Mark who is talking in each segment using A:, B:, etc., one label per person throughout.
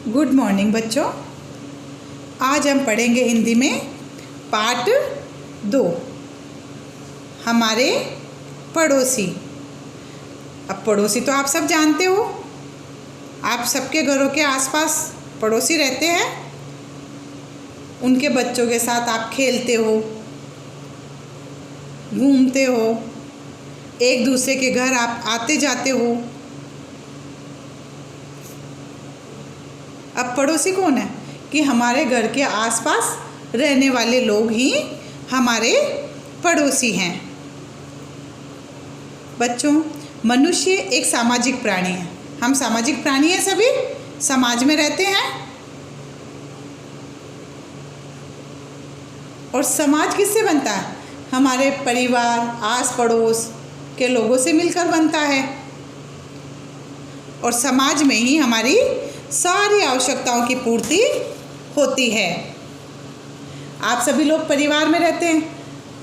A: Good morning बच्चों। आज हम पढ़ेंगे हिंदी में पार्ट 2, हमारे पड़ोसी। अब पड़ोसी तो आप सब जानते हो, आप सबके घरों के आसपास पड़ोसी रहते हैं। उनके बच्चों के साथ आप खेलते हो, घूमते हो, एक दूसरे के घर आप आते जाते हो। अब पड़ोसी कौन है कि हमारे घर के आसपास रहने वाले लोग ही हमारे पड़ोसी हैं। बच्चों, मनुष्य एक सामाजिक प्राणी है। हम सामाजिक प्राणी हैं, सभी समाज में रहते हैं। और समाज किससे बनता है? हमारे परिवार, आस पड़ोस के लोगों से मिलकर बनता है। और समाज में ही हमारी सारी आवश्यकताओं की पूर्ति होती है। आप सभी लोग परिवार में रहते हैं।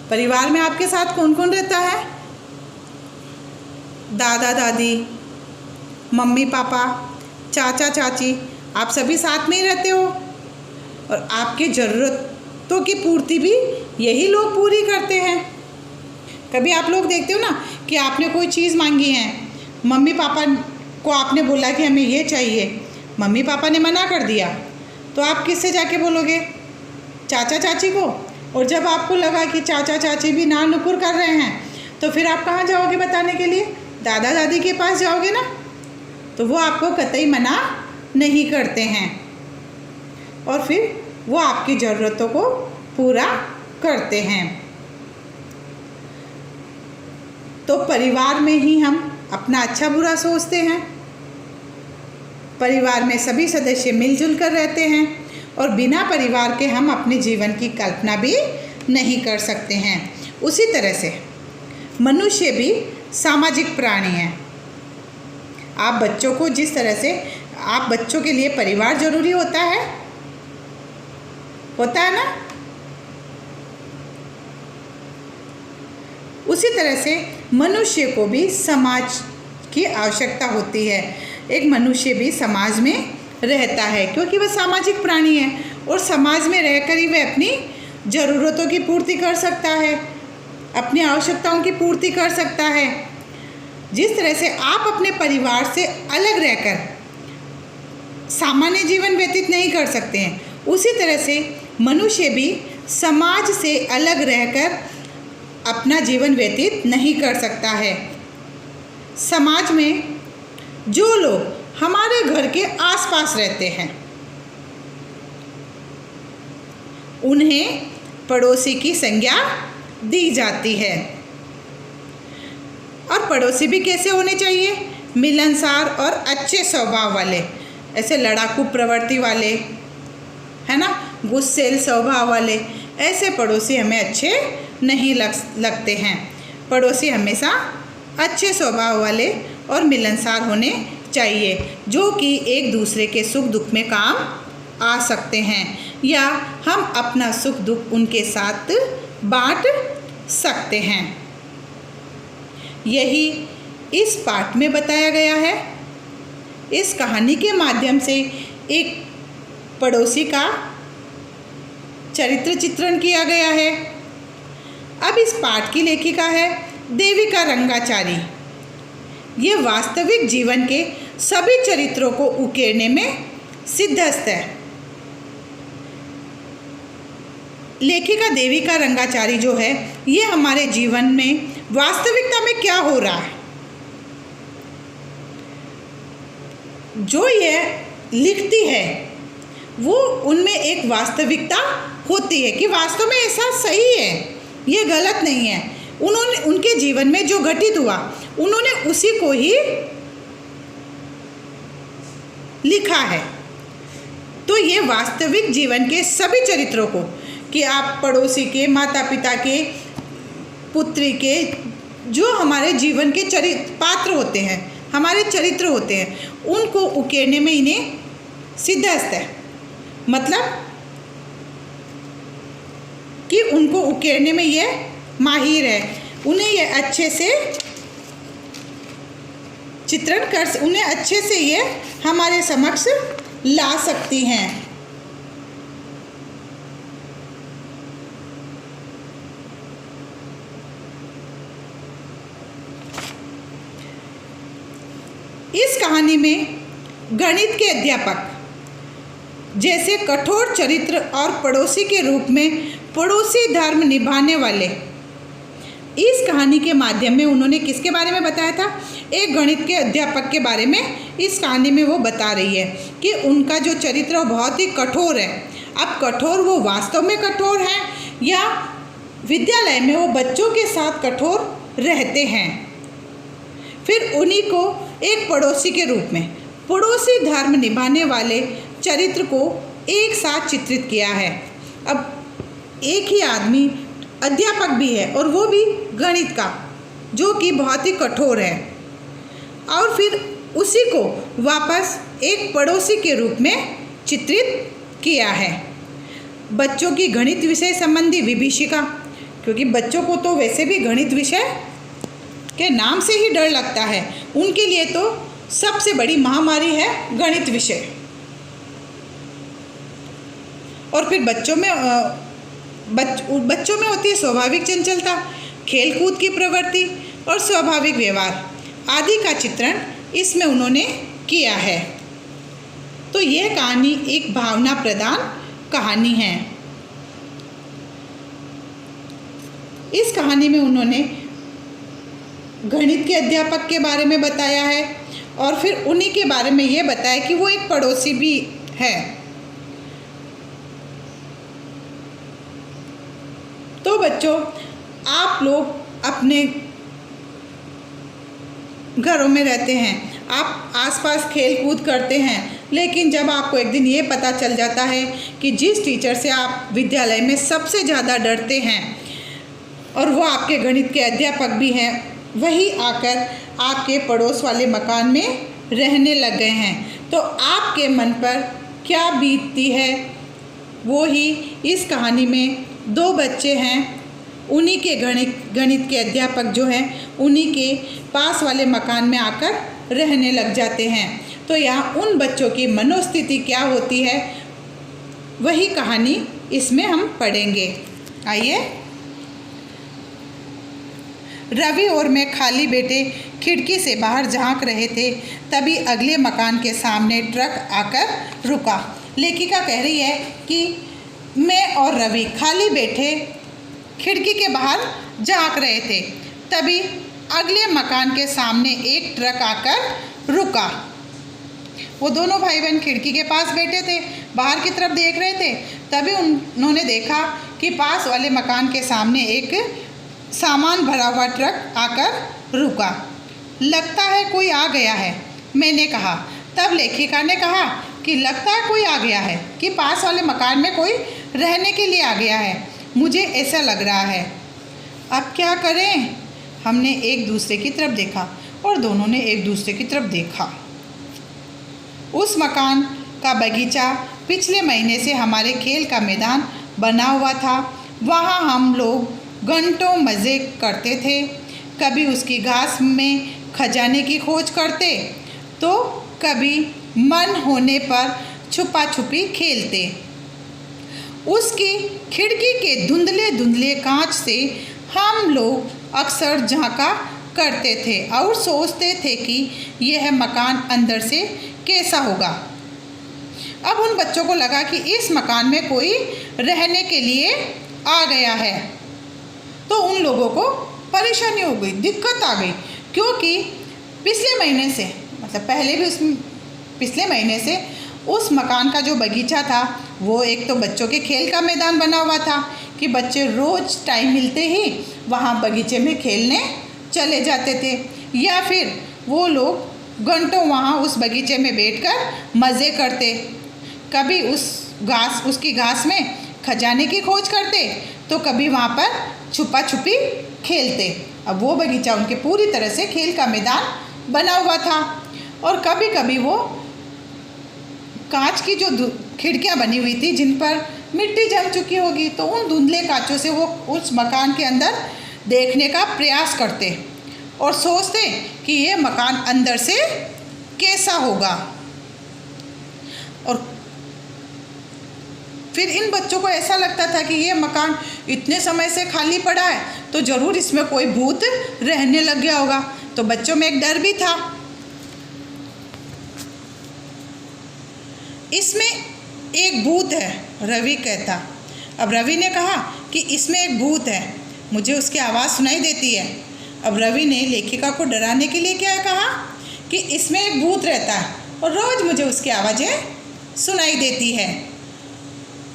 A: परिवार में आपके साथ कौन कौन रहता है? दादा दादी, मम्मी पापा, चाचा चाची, आप सभी साथ में ही रहते हो। और आपकी ज़रूरतों की पूर्ति भी यही लोग पूरी करते हैं। कभी आप लोग देखते हो ना कि आपने कोई चीज़ मांगी है, मम्मी पापा को आपने बोला कि हमें ये चाहिए, मम्मी पापा ने मना कर दिया, तो आप किससे जाके बोलोगे? चाचा चाची को। और जब आपको लगा कि चाचा चाची भी ना नुकुर कर रहे हैं, तो फिर आप कहाँ जाओगे बताने के लिए? दादा दादी के पास जाओगे ना। तो वो आपको कतई मना नहीं करते हैं और फिर वो आपकी ज़रूरतों को पूरा करते हैं। तो परिवार में ही हम अपना अच्छा बुरा सोचते हैं। परिवार में सभी सदस्य मिलजुल कर रहते हैं और बिना परिवार के हम अपने जीवन की कल्पना भी नहीं कर सकते हैं। उसी तरह से मनुष्य भी सामाजिक प्राणी है। आप बच्चों को जिस तरह से आप बच्चों के लिए परिवार जरूरी होता है ना, उसी तरह से मनुष्य को भी समाज की आवश्यकता होती है। एक मनुष्य भी समाज में रहता है क्योंकि वह सामाजिक प्राणी है और समाज में रहकर ही वह अपनी ज़रूरतों की पूर्ति कर सकता है, अपनी आवश्यकताओं की पूर्ति कर सकता है। जिस तरह से आप अपने परिवार से अलग रहकर सामान्य जीवन व्यतीत नहीं कर सकते हैं, उसी तरह से मनुष्य भी समाज से अलग रहकर अपना जीवन व्यतीत नहीं कर सकता है। समाज में जो लोग हमारे घर के आसपास रहते हैं, उन्हें पड़ोसी की संज्ञा दी जाती है। और पड़ोसी भी कैसे होने चाहिए? मिलनसार और अच्छे स्वभाव वाले। ऐसे लड़ाकू प्रवृत्ति वाले, है ना, गुस्सैल स्वभाव वाले, ऐसे पड़ोसी हमें अच्छे नहीं लगते हैं। पड़ोसी हमेशा अच्छे स्वभाव वाले और मिलनसार होने चाहिए, जो कि एक दूसरे के सुख दुख में काम आ सकते हैं या हम अपना सुख दुख उनके साथ बांट सकते हैं। यही इस पाठ में बताया गया है। इस कहानी के माध्यम से एक पड़ोसी का चरित्र चित्रण किया गया है। अब इस पाठ की लेखिका है देविका रंगाचारी। ये वास्तविक जीवन के सभी चरित्रों को उकेरने में सिद्धहस्त है। लेखिका देविका रंगाचारी जो है, ये हमारे जीवन में वास्तविकता में क्या हो रहा है, जो ये लिखती है, वो उनमें एक वास्तविकता होती है कि वास्तव में ऐसा सही है, ये गलत नहीं है। उन्होंने उनके जीवन में जो घटित हुआ, उन्होंने उसी को ही लिखा है। तो ये वास्तविक जीवन के सभी चरित्रों को, कि आप पड़ोसी के, माता पिता के, पुत्री के, जो हमारे जीवन के पात्र होते हैं, हमारे चरित्र होते हैं, उनको उकेरने में इन्हें सिद्धहस्त है। मतलब कि उनको उकेरने में ये माहिर है, उन्हें ये अच्छे से चित्रण कर, उन्हें अच्छे से ये हमारे समक्ष ला सकती हैं। इस कहानी में गणित के अध्यापक जैसे कठोर चरित्र और पड़ोसी के रूप में पड़ोसी धर्म निभाने वाले, इस कहानी के माध्यम में उन्होंने किसके बारे में बताया था? एक गणित के अध्यापक के बारे में इस कहानी में वो बता रही है कि उनका जो चरित्र वो बहुत ही कठोर है। अब कठोर वो वास्तव में कठोर है या विद्यालय में वो बच्चों के साथ कठोर रहते हैं। फिर उन्हीं को एक पड़ोसी के रूप में पड़ोसी धर्म निभाने वाले चरित्र को एक साथ चित्रित किया है। अब एक ही आदमी अध्यापक भी है और वो भी गणित का, जो कि बहुत ही कठोर है, और फिर उसी को वापस एक पड़ोसी के रूप में चित्रित किया है। बच्चों की गणित विषय संबंधी विभीषिका, क्योंकि बच्चों को तो वैसे भी गणित विषय के नाम से ही डर लगता है, उनके लिए तो सबसे बड़ी महामारी है गणित विषय। और फिर बच्चों में होती है स्वाभाविक चंचलता, खेलकूद की प्रवृत्ति और स्वाभाविक व्यवहार आदि का चित्रण इसमें उन्होंने किया है। तो यह कहानी एक भावना प्रधान कहानी है। इस कहानी में उन्होंने गणित के अध्यापक के बारे में बताया है और फिर उन्हीं के बारे में ये बताया कि वो एक पड़ोसी भी है। तो बच्चों, आप लोग अपने घरों में रहते हैं, आप आसपास खेल कूद करते हैं, लेकिन जब आपको एक दिन ये पता चल जाता है कि जिस टीचर से आप विद्यालय में सबसे ज़्यादा डरते हैं और वो आपके गणित के अध्यापक भी हैं, वही आकर आपके पड़ोस वाले मकान में रहने लग गए हैं, तो आपके मन पर क्या बीतती है? वो ही इस कहानी में दो बच्चे हैं, उन्हीं के गणित के अध्यापक जो हैं उन्हीं के पास वाले मकान में आकर रहने लग जाते हैं। तो यहाँ उन बच्चों की मनोस्थिति क्या होती है, वही कहानी इसमें हम पढ़ेंगे। आइए। रवि और मैं खाली बैठे खिड़की से बाहर झांक रहे थे, तभी अगले मकान के सामने ट्रक आकर रुका। लेखिका कह रही है कि मैं और रवि खाली बैठे खिड़की के बाहर झांक रहे थे, तभी अगले मकान के सामने एक ट्रक आकर रुका। वो दोनों भाई बहन खिड़की के पास बैठे थे, बाहर की तरफ देख रहे थे, तभी उन्होंने देखा कि पास वाले मकान के सामने एक सामान भरा हुआ ट्रक आकर रुका। लगता है कोई आ गया है, मैंने कहा। तब लेखिका ने कहा कि लगता है कोई आ गया है, कि पास वाले मकान में कोई रहने के लिए आ गया है, मुझे ऐसा लग रहा है। अब क्या करें? हमने एक दूसरे की तरफ देखा और दोनों ने एक दूसरे की तरफ देखा। उस मकान का बगीचा पिछले महीने से हमारे खेल का मैदान बना हुआ था। वहाँ हम लोग घंटों मज़े करते थे। कभी उसकी घास में खजाने की खोज करते, तो कभी मन होने पर छुपा छुपी खेलते। उसकी खिड़की के धुंधले धुंधले कांच से हम लोग अक्सर झांका करते थे और सोचते थे कि यह मकान अंदर से कैसा होगा। अब उन बच्चों को लगा कि इस मकान में कोई रहने के लिए आ गया है, तो उन लोगों को परेशानी हो गई, दिक्कत आ गई, क्योंकि पिछले महीने से, मतलब पहले भी पिछले महीने से उस मकान का जो बगीचा था वो एक तो बच्चों के खेल का मैदान बना हुआ था कि बच्चे रोज़ टाइम मिलते ही वहाँ बगीचे में खेलने चले जाते थे, या फिर वो लोग घंटों वहाँ उस बगीचे में बैठकर मज़े करते। कभी उसकी घास में खजाने की खोज करते, तो कभी वहाँ पर छुपा छुपी खेलते। अब वो बगीचा उनके पूरी तरह से खेल का मैदान बना हुआ था। और कभी कभी वो कांच की जो खिड़कियाँ बनी हुई थी जिन पर मिट्टी जम चुकी होगी, तो उन धुंधले कांचों से वो उस मकान के अंदर देखने का प्रयास करते और सोचते कि ये मकान अंदर से कैसा होगा। और फिर इन बच्चों को ऐसा लगता था कि ये मकान इतने समय से खाली पड़ा है तो ज़रूर इसमें कोई भूत रहने लग गया होगा। तो बच्चों में एक डर भी था। इसमें एक भूत है, रवि कहता। अब रवि ने कहा कि इसमें एक भूत है, मुझे उसकी आवाज़ सुनाई देती है। अब रवि ने लेखिका को डराने के लिए क्या कहा कि इसमें एक भूत रहता है और रोज़ मुझे उसकी आवाज़ें सुनाई देती है।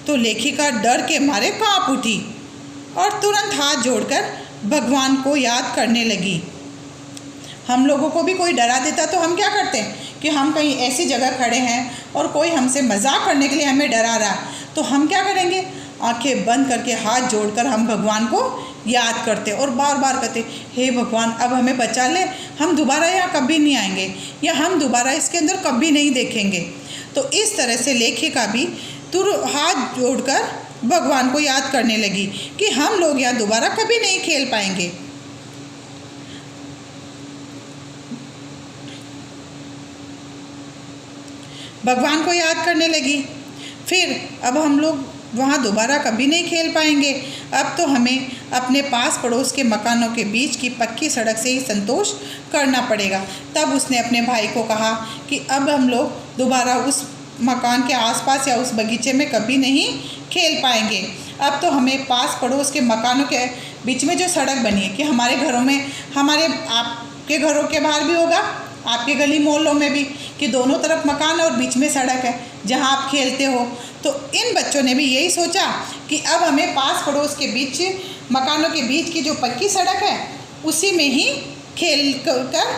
A: तो लेखिका डर के मारे कांप उठी और तुरंत हाथ जोड़कर भगवान को याद करने लगी। हम लोगों को भी कोई डरा देता तो हम क्या करते हैं कि हम कहीं ऐसी जगह खड़े हैं और कोई हमसे मजाक करने के लिए हमें डरा रहा है, तो हम क्या करेंगे, आंखें बंद करके हाथ जोड़कर हम भगवान को याद करते और बार बार कहते, हे भगवान अब हमें बचा ले, हम दोबारा यहाँ कभी नहीं आएंगे या हम दोबारा इसके अंदर कभी नहीं देखेंगे। तो इस तरह से लेखिका भी हाथ जोड़कर भगवान को याद करने लगी कि हम लोग यहाँ दोबारा कभी नहीं खेल पाएंगे। भगवान को याद करने लगी। फिर अब हम लोग वहाँ दोबारा कभी नहीं खेल पाएंगे, अब तो हमें अपने पास पड़ोस के मकानों के बीच की पक्की सड़क से ही संतोष करना पड़ेगा। तब उसने अपने भाई को कहा कि अब हम लोग दोबारा उस मकान के आसपास या उस बगीचे में कभी नहीं खेल पाएंगे। अब तो हमें पास पड़ोस के मकानों के बीच में जो सड़क बनी है कि हमारे घरों में, हमारे आपके घरों के बाहर भी होगा, आपके गली मोहल्लों में भी, कि दोनों तरफ मकान और बीच में सड़क है जहां आप खेलते हो। तो इन बच्चों ने भी यही सोचा कि अब हमें पास पड़ोस के बीच, मकानों के बीच की जो पक्की सड़क है उसी में ही खेल कर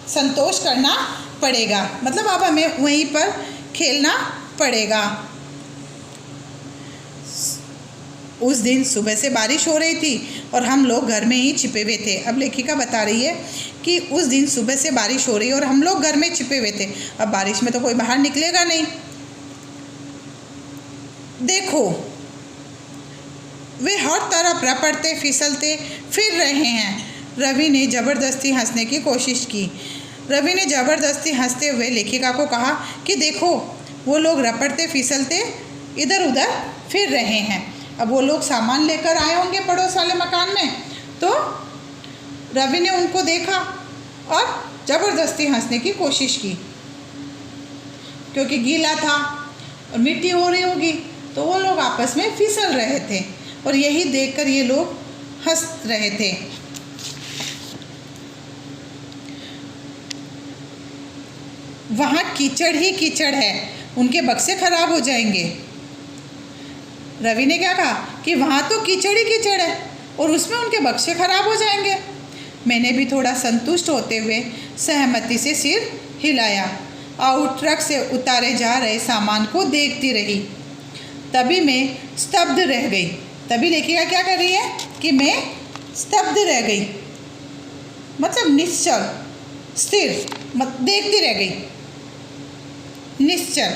A: संतोष करना पड़ेगा, मतलब अब हमें वहीं पर खेलना पड़ेगा। उस दिन सुबह से बारिश हो रही थी और हम लोग घर में ही छिपे हुए थे। अब लेखिका बता रही है कि उस दिन सुबह से बारिश हो रही है और हम लोग घर में छिपे हुए थे। अब बारिश में तो कोई बाहर निकलेगा नहीं। देखो वे हर तरफ रपटते फिसलते फिर रहे हैं। रवि ने ज़बरदस्ती हंसने की कोशिश की। रवि ने ज़बरदस्ती हंसते हुए लेखिका को कहा कि देखो वो लोग रपटते फिसलते इधर उधर फिर रहे हैं। अब वो लोग सामान लेकर आए होंगे पड़ोस वाले मकान में, तो रवि ने उनको देखा और ज़बरदस्ती हंसने की कोशिश की, क्योंकि गीला था और मिट्टी हो रही होगी तो वो लोग आपस में फिसल रहे थे और यही देखकर ये लोग हंस रहे थे। वहाँ कीचड़ ही कीचड़ है, उनके बक्से खराब हो जाएंगे। रवि ने क्या कहा कि वहाँ तो कीचड़ ही कीचड़ है और उसमें उनके बक्से खराब हो जाएंगे। मैंने भी थोड़ा संतुष्ट होते हुए सहमति से सिर हिलाया और ट्रक से उतारे जा रहे सामान को देखती रही। तभी मैं स्तब्ध रह गई। तभी लेखिका क्या कर रही है कि मैं स्तब्ध रह गई, मतलब निश्चल, स्थिर, देखती रह गई, निश्चल।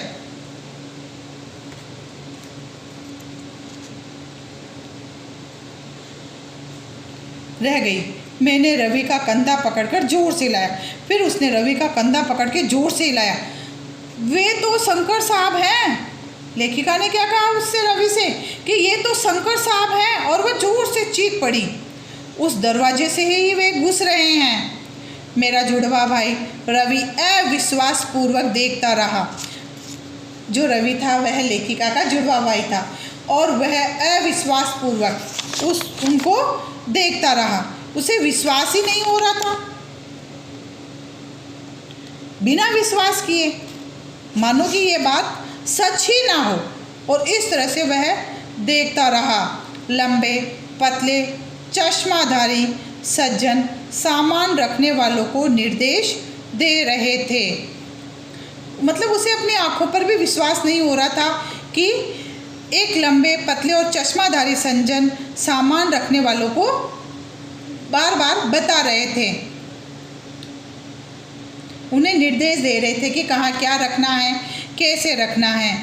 A: रह गई। मैंने रवि का कंधा पकड़कर जोर से हिलाया। फिर उसने रवि का कंधा पकड़ के जोर से हिलाया। वे तो शंकर साहब हैं। लेखिका ने क्या कहा उससे, रवि से, कि ये तो शंकर साहब हैं, और वह जोर से चीख पड़ी। उस दरवाजे से ही वे घुस रहे हैं। मेरा जुड़वा भाई रवि अविश्वास पूर्वक देखता रहा। जो रवि था वह लेखिका का जुड़वा भाई था और वह अविश्वास पूर्वक उनको देखता रहा। उसे विश्वास ही नहीं हो रहा था। बिना विश्वास किए, मानो कि ये बात सच ही ना हो, और इस तरह से वह देखता रहा। लंबे पतले चश्माधारी सज्जन सामान रखने वालों को निर्देश दे रहे थे। मतलब उसे अपनी आंखों पर भी विश्वास नहीं हो रहा था कि एक लंबे पतले और चश्माधारी सज्जन सामान रखने वालों को बार बार बता रहे थे, उन्हें निर्देश दे रहे थे कि कहाँ क्या रखना है, कैसे रखना है।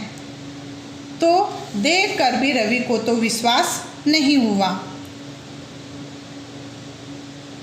A: तो देखकर भी रवि को तो विश्वास नहीं हुआ।